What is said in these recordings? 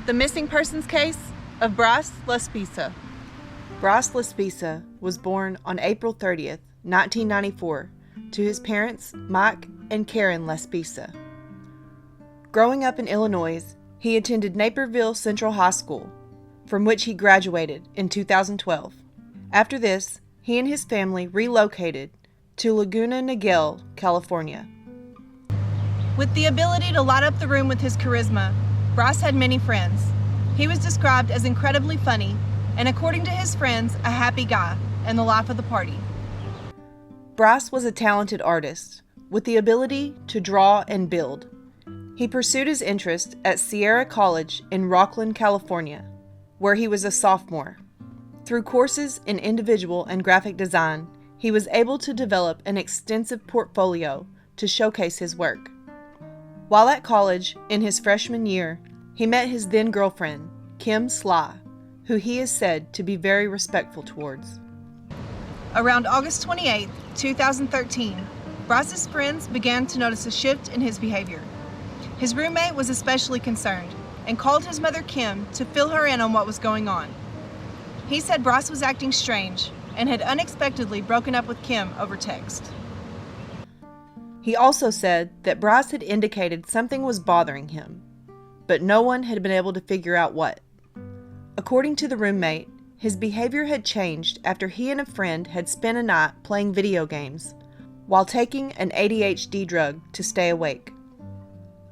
The missing persons case of Bryce Laspisa. Bryce Laspisa was born on April 30th, 1994, to his parents Mike and Karen Laspisa. Growing up in Illinois, he attended Naperville Central High School, from which he graduated in 2012. After this, he and his family relocated to Laguna Niguel, California. With the ability to light up the room with his charisma, Bryce had many friends. He was described as incredibly funny, and according to his friends, a happy guy and the life of the party. Bryce was a talented artist with the ability to draw and build. He pursued his interest at Sierra College in Rocklin, California, where he was a sophomore. Through courses in individual and graphic design, he was able to develop an extensive portfolio to showcase his work. While at college, in his freshman year, he met his then-girlfriend, Kim Sly, who he is said to be very respectful towards. Around August 28, 2013, Bryce's friends began to notice a shift in his behavior. His roommate was especially concerned and called his mother Kim to fill her in on what was going on. He said Bryce was acting strange and had unexpectedly broken up with Kim over text. He also said that Bryce had indicated something was bothering him, but no one had been able to figure out what. According to the roommate, his behavior had changed after he and a friend had spent a night playing video games while taking an ADHD drug to stay awake.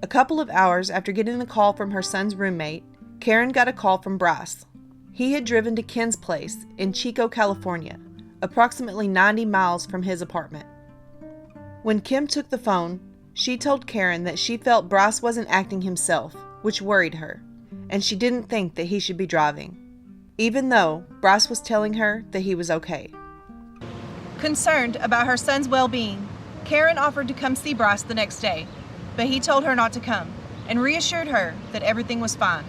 A couple of hours after getting the call from her son's roommate, Karen got a call from Bryce. He had driven to Ken's place in Chico, California, approximately 90 miles from his apartment. When Kim took the phone, she told Karen that she felt Bryce wasn't acting himself, which worried her, and she didn't think that he should be driving, even though Bryce was telling her that he was okay. Concerned about her son's well-being, Karen offered to come see Bryce the next day, but he told her not to come and reassured her that everything was fine.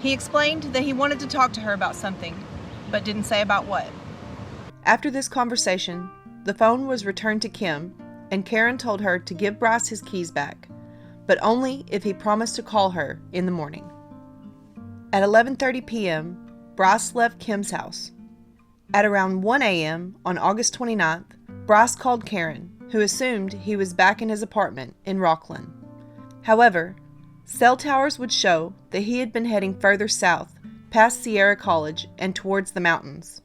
He explained that he wanted to talk to her about something, but didn't say about what. After this conversation, the phone was returned to Kim, and Karen told her to give Bryce his keys back, but only if he promised to call her in the morning. At 11:30 p.m., Bryce left Kim's house. At around 1 a.m. on August 29th, Bryce called Karen, who assumed he was back in his apartment in Rocklin. However, cell towers would show that he had been heading further south, past Sierra College and towards the mountains.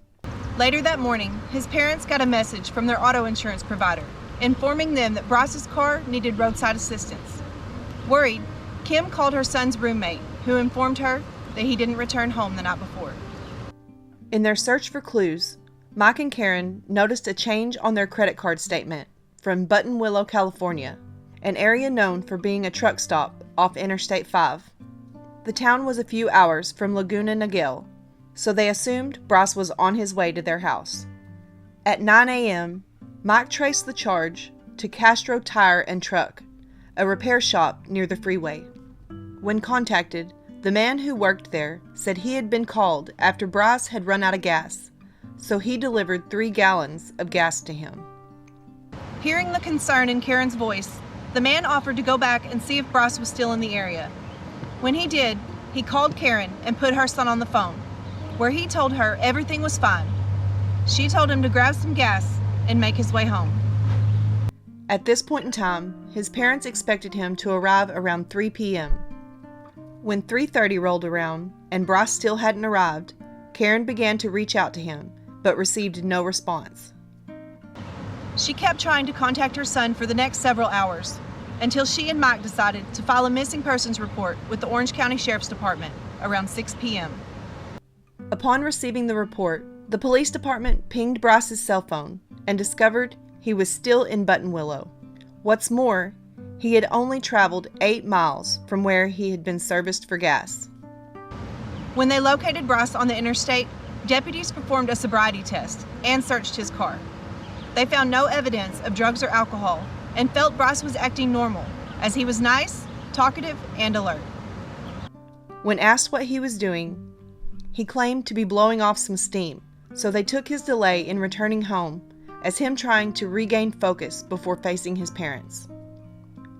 Later that morning, his parents got a message from their auto insurance provider, informing them that Bryce's car needed roadside assistance. Worried, Kim called her son's roommate, who informed her that he didn't return home the night before. In their search for clues, Mike and Karen noticed a change on their credit card statement from Buttonwillow, California, an area known for being a truck stop off Interstate 5. The town was a few hours from Laguna Niguel, so they assumed Bryce was on his way to their house. At 9 a.m., Mike traced the charge to Castro Tire and Truck, a repair shop near the freeway. When contacted, the man who worked there said he had been called after Bryce had run out of gas, so he delivered 3 gallons of gas to him. Hearing the concern in Karen's voice, the man offered to go back and see if Bryce was still in the area. When he did, he called Karen and put her son on the phone, where he told her everything was fine. She told him to grab some gas and make his way home. At this point in time, his parents expected him to arrive around 3 p.m. When 3:30 rolled around and Bryce still hadn't arrived, Karen began to reach out to him, but received no response. She kept trying to contact her son for the next several hours, until she and Mike decided to file a missing persons report with the Orange County Sheriff's Department around 6 p.m. Upon receiving the report, the police department pinged Bryce's cell phone and discovered he was still in Buttonwillow. What's more, he had only traveled 8 miles from where he had been serviced for gas. When they located Bryce on the interstate, deputies performed a sobriety test and searched his car. They found no evidence of drugs or alcohol and felt Bryce was acting normal, as he was nice, talkative, and alert. When asked what he was doing, he claimed to be blowing off some steam, so they took his delay in returning home as him trying to regain focus before facing his parents.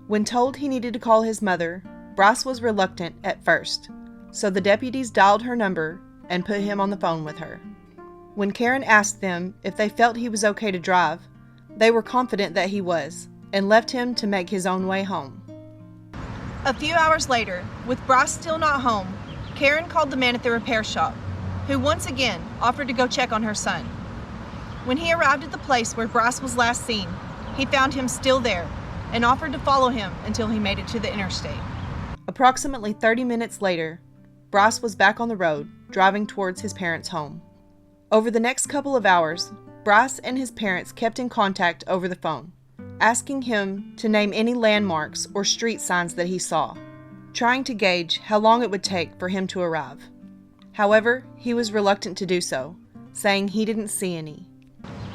When told he needed to call his mother, Bryce was reluctant at first, so the deputies dialed her number and put him on the phone with her. When Karen asked them if they felt he was okay to drive, they were confident that he was, and left him to make his own way home. A few hours later, with Bryce still not home, Karen called the man at the repair shop, who once again offered to go check on her son. When he arrived at the place where Bryce was last seen, he found him still there and offered to follow him until he made it to the interstate. Approximately 30 minutes later, Bryce was back on the road, driving towards his parents' home. Over the next couple of hours, Bryce and his parents kept in contact over the phone, asking him to name any landmarks or street signs that he saw, trying to gauge how long it would take for him to arrive. However, he was reluctant to do so, saying he didn't see any.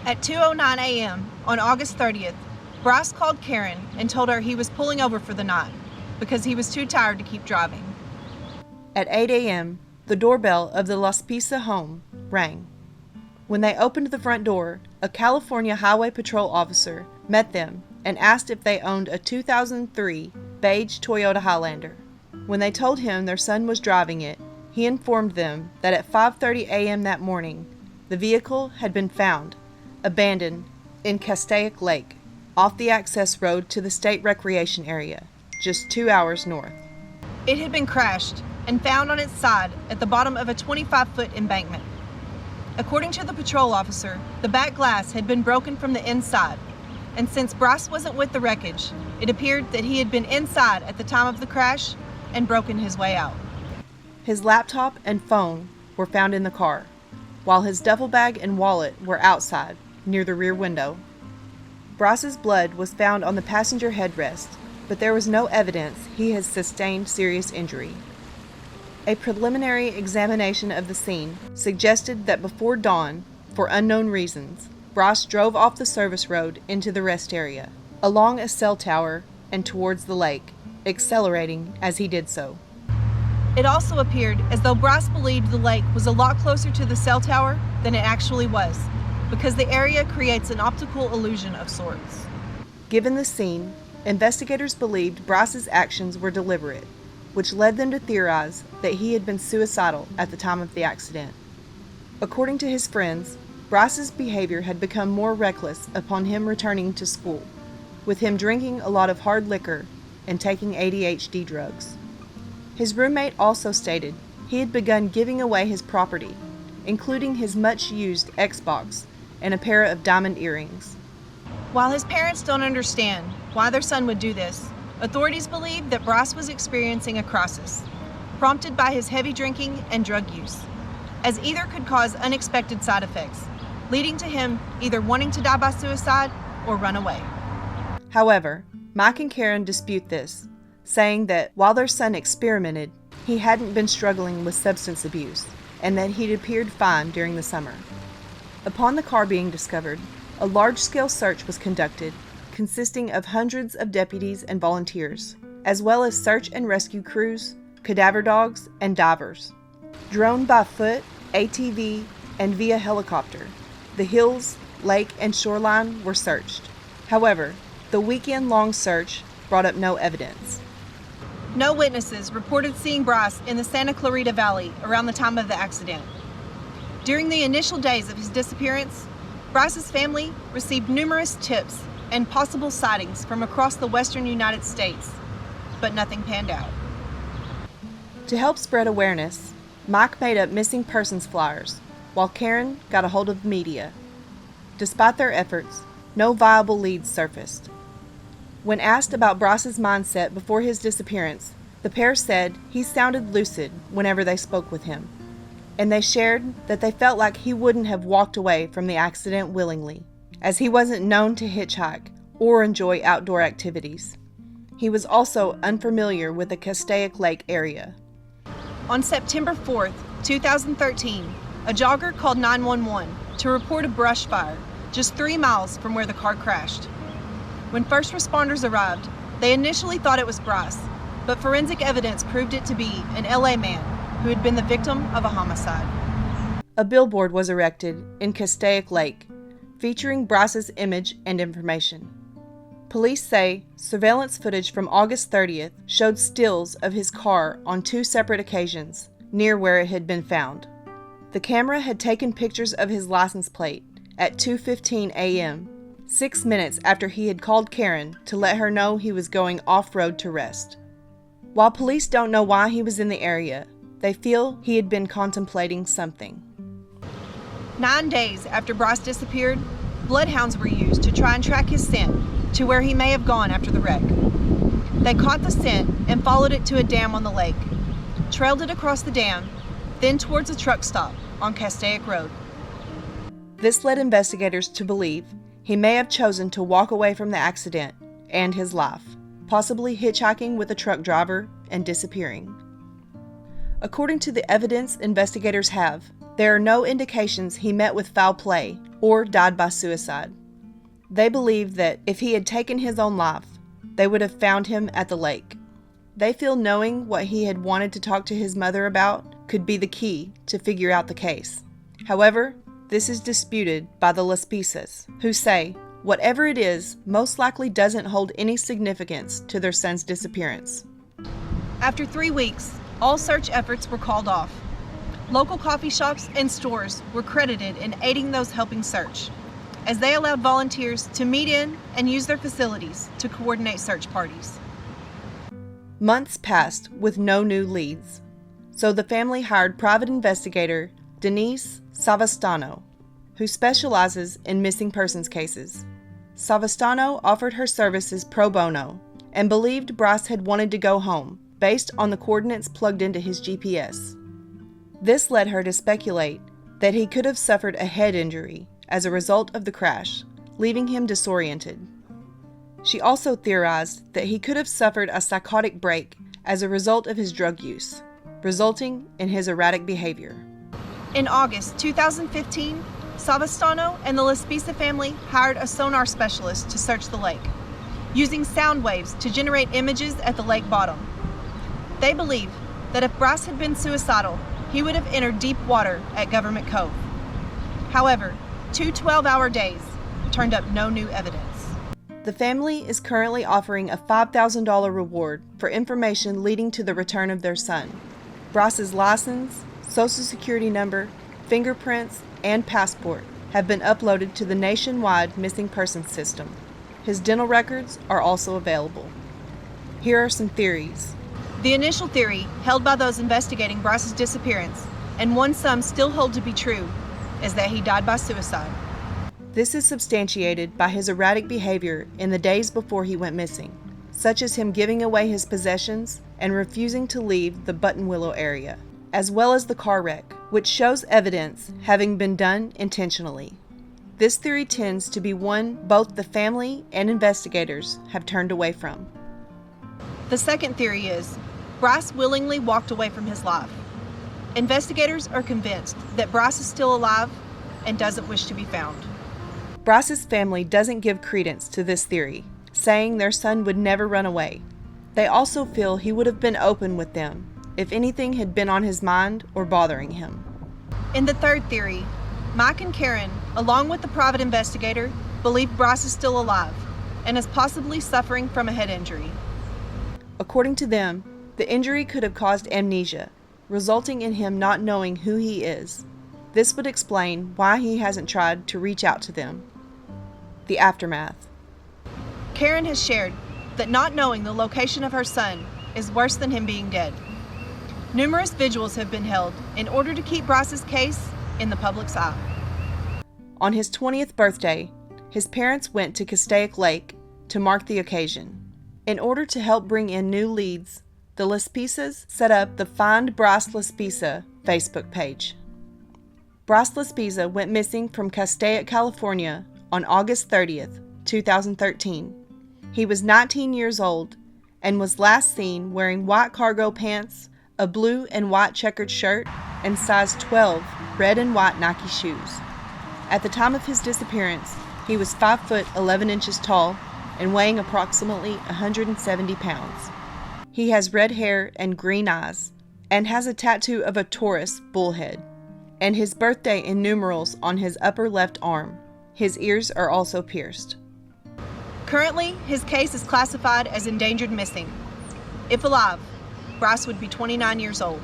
At 2:09 a.m. on August 30th, Bryce called Karen and told her he was pulling over for the night because he was too tired to keep driving. At 8 a.m., the doorbell of the Laspisa home rang. When they opened the front door, a California Highway Patrol officer met them and asked if they owned a 2003 beige Toyota Highlander. When they told him their son was driving it, he informed them that at 5:30 a.m. that morning, the vehicle had been found, abandoned, in Castaic Lake, off the access road to the state recreation area, just 2 hours north. It had been crashed and found on its side at the bottom of a 25-foot embankment. According to the patrol officer, the back glass had been broken from the inside, and since Bryce wasn't with the wreckage, it appeared that he had been inside at the time of the crash and broken his way out. His laptop and phone were found in the car, while his duffel bag and wallet were outside, near the rear window. Bryce's blood was found on the passenger headrest, but there was no evidence he had sustained serious injury. A preliminary examination of the scene suggested that before dawn, for unknown reasons, Bryce drove off the service road into the rest area, along a cell tower and towards the lake, accelerating as he did so. It also appeared as though Bryce believed the lake was a lot closer to the cell tower than it actually was, because the area creates an optical illusion of sorts. Given the scene, investigators believed Bryce's actions were deliberate, which led them to theorize that he had been suicidal at the time of the accident. According to his friends, Bryce's behavior had become more reckless upon him returning to school, with him drinking a lot of hard liquor and taking ADHD drugs. His roommate also stated he had begun giving away his property, including his much-used Xbox and a pair of diamond earrings. While his parents don't understand why their son would do this, authorities believe that Bryce was experiencing a crisis, prompted by his heavy drinking and drug use, as either could cause unexpected side effects, leading to him either wanting to die by suicide or run away. However, Mike and Karen dispute this, saying that while their son experimented, he hadn't been struggling with substance abuse, and that he'd appeared fine during the summer. Upon the car being discovered, a large-scale search was conducted, consisting of hundreds of deputies and volunteers, as well as search and rescue crews, cadaver dogs, and divers. Drone by foot, ATV, and via helicopter, the hills, lake, and shoreline were searched. However, the weekend-long search brought up no evidence. No witnesses reported seeing Bryce in the Santa Clarita Valley around the time of the accident. During the initial days of his disappearance, Bryce's family received numerous tips and possible sightings from across the western United States, but nothing panned out. To help spread awareness, Mike made up missing persons flyers, while Karen got a hold of the media. Despite their efforts, no viable leads surfaced. When asked about Bryce's mindset before his disappearance, the pair said he sounded lucid whenever they spoke with him, and they shared that they felt like he wouldn't have walked away from the accident willingly, as he wasn't known to hitchhike or enjoy outdoor activities. He was also unfamiliar with the Castaic Lake area. On September 4th, 2013, a jogger called 911 to report a brush fire just 3 miles from where the car crashed. When first responders arrived, they initially thought it was Bryce, but forensic evidence proved it to be an LA man who had been the victim of a homicide. A billboard was erected in Castaic Lake, featuring Bryce's image and information. Police say surveillance footage from August 30th showed stills of his car on 2 separate occasions near where it had been found. The camera had taken pictures of his license plate at 2:15 a.m., 6 minutes after he had called Karen to let her know he was going off-road to rest. While police don't know why he was in the area, they feel he had been contemplating something. 9 days after Bryce disappeared, bloodhounds were used to try and track his scent to where he may have gone after the wreck. They caught the scent and followed it to a dam on the lake, trailed it across the dam, then towards a truck stop on Castaic Road. This led investigators to believe he may have chosen to walk away from the accident and his life, possibly hitchhiking with a truck driver and disappearing. According to the evidence investigators have, there are no indications he met with foul play or died by suicide. They believe that if he had taken his own life, they would have found him at the lake. They feel knowing what he had wanted to talk to his mother about could be the key to figure out the case. However, this is disputed by the Laspisas, who say whatever it is most likely doesn't hold any significance to their son's disappearance. After 3 weeks, all search efforts were called off. Local coffee shops and stores were credited in aiding those helping search, as they allowed volunteers to meet in and use their facilities to coordinate search parties. Months passed with no new leads, so the family hired private investigator Denise Savastano, who specializes in missing persons cases. Savastano offered her services pro bono and believed Bryce had wanted to go home based on the coordinates plugged into his GPS. This led her to speculate that he could have suffered a head injury as a result of the crash, leaving him disoriented. She also theorized that he could have suffered a psychotic break as a result of his drug use, resulting in his erratic behavior. In August 2015, Savastano and the Laspisa family hired a sonar specialist to search the lake, using sound waves to generate images at the lake bottom. They believe that if Bryce had been suicidal, he would have entered deep water at Government Cove. However, 2 12-hour days turned up no new evidence. The family is currently offering a $5,000 reward for information leading to the return of their son. Bryce's license, social security number, fingerprints, and passport have been uploaded to the nationwide missing persons system. His dental records are also available. Here are some theories. The initial theory, held by those investigating Bryce's disappearance, and one some still hold to be true, is that he died by suicide. This is substantiated by his erratic behavior in the days before he went missing, such as him giving away his possessions and refusing to leave the Buttonwillow area, as well as the car wreck, which shows evidence having been done intentionally. This theory tends to be one both the family and investigators have turned away from. The second theory is Bryce willingly walked away from his life. Investigators are convinced that Bryce is still alive and doesn't wish to be found. Bryce's family doesn't give credence to this theory, saying their son would never run away. They also feel he would have been open with them if anything had been on his mind or bothering him. In the third theory, Mike and Karen, along with the private investigator, believe Bryce is still alive and is possibly suffering from a head injury. According to them, the injury could have caused amnesia, resulting in him not knowing who he is. This would explain why he hasn't tried to reach out to them. The aftermath. Karen has shared that not knowing the location of her son is worse than him being dead. Numerous vigils have been held in order to keep Bryce's case in the public's eye. On his 20th birthday, his parents went to Castaic Lake to mark the occasion. In order to help bring in new leads, the Laspisas set up the Find Bryce Laspisa Facebook page. Bryce Laspisa went missing from Castaic, California on August 30th, 2013. He was 19 years old and was last seen wearing white cargo pants, a blue and white checkered shirt, and size 12 red and white Nike shoes. At the time of his disappearance, he was 5 foot 11 inches tall and weighing approximately 170 pounds. He has red hair and green eyes and has a tattoo of a Taurus bullhead and his birthday in numerals on his upper left arm. His ears are also pierced. Currently, his case is classified as endangered missing. If alive, Bryce would be 29 years old.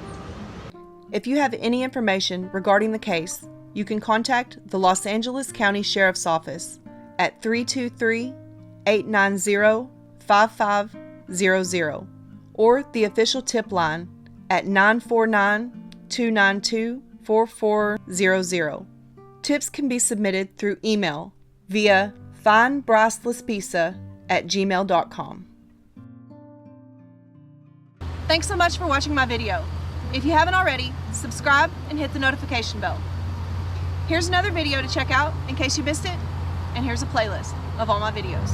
If you have any information regarding the case, you can contact the Los Angeles County Sheriff's Office at 323-890-5500 or the official tip line at 949-292-4400. Tips can be submitted through email via findbrycelaspisa@gmail.com. Thanks so much for watching my video. If you haven't already, subscribe and hit the notification bell. Here's another video to check out in case you missed it, and here's a playlist of all my videos.